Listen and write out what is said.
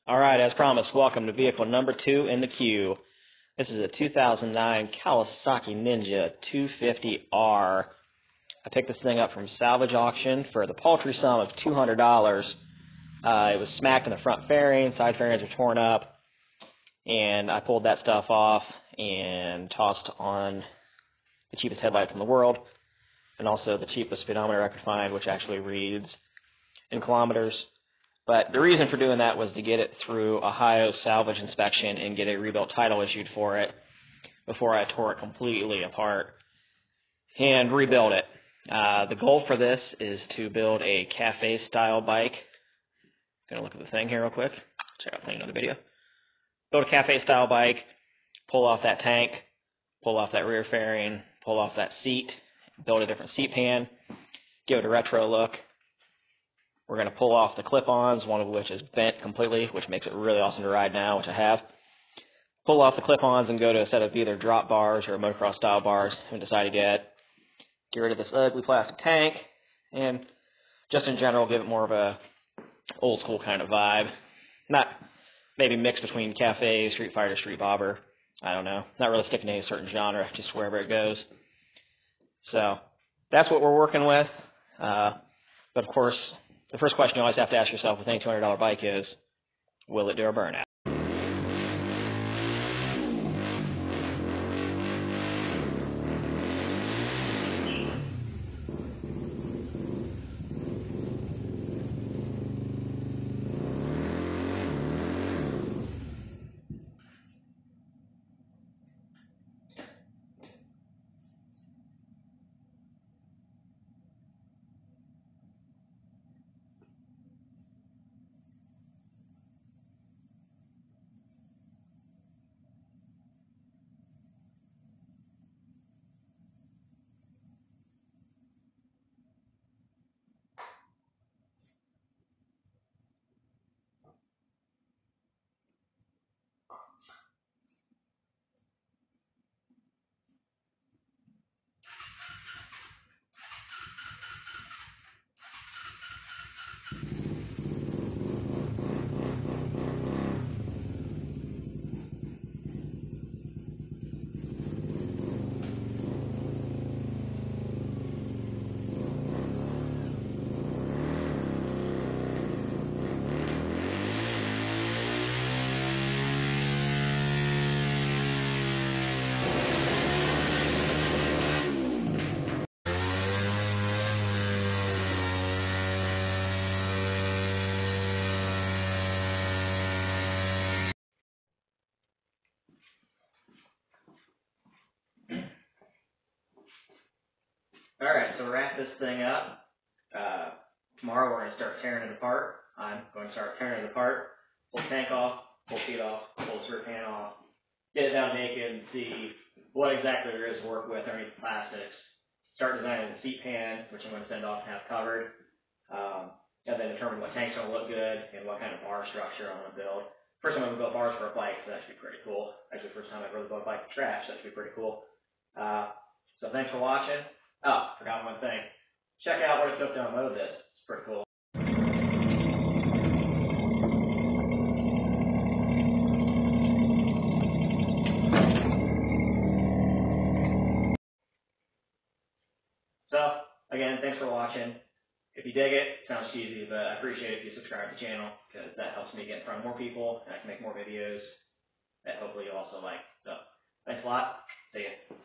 All right, as promised, welcome to vehicle number 2 in the queue. This is a 2009 Kawasaki Ninja 250R. I picked this thing up from salvage auction for the paltry sum of $200. It was smacked in the front fairing, side fairings were torn up, and I pulled that stuff off and tossed on the cheapest headlights in the world, and also the cheapest speedometer I could find, which actually reads in kilometers. But the reason for doing that was to get it through Ohio salvage inspection and get a rebuilt title issued for it before I tore it completely apart and rebuild it. The goal for this is to build a cafe-style bike. Gonna look at the thing here real quick. Check out another video. Build a cafe-style bike, pull off that tank, pull off that rear fairing, pull off that seat, build a different seat pan, give it a retro look. We're going to pull off the clip-ons, one of which is bent completely, which makes it really awesome to ride now, which I have. Pull off the clip-ons and go to a set of either drop bars or motocross-style bars and decide to get rid of this ugly plastic tank and just in general give it more of a old-school kind of vibe. Not maybe mixed between cafe, street fighter, street bobber. I don't know. Not really sticking to any certain genre, just wherever it goes. So that's what we're working with. But of course, the first question you always have to ask yourself with any $200 bike is, will it do a burnout? Alright, so we'll wrap this thing up. Tomorrow we're going to start tearing it apart. I'm going to start tearing it apart, pull the tank off, pull the seat off, pull the rear pan off, get it down naked and see what exactly there is to work with underneath the plastics. Start designing the seat pan, which I'm going to send off and have covered, and then determine what tank's going to look good and what kind of bar structure I'm going to build. First time I'm going to build bars for a bike, so that should be pretty cool. Actually, the first time I've really built a bike from scratch, so that should be pretty cool. So thanks for watching. Oh, forgot one thing. Check out what it took to unload this. It's pretty cool. So, again, thanks for watching. If you dig it, sounds cheesy, but I appreciate it if you subscribe to the channel, because that helps me get in front of more people, and I can make more videos that hopefully you also like. So, thanks a lot. See ya.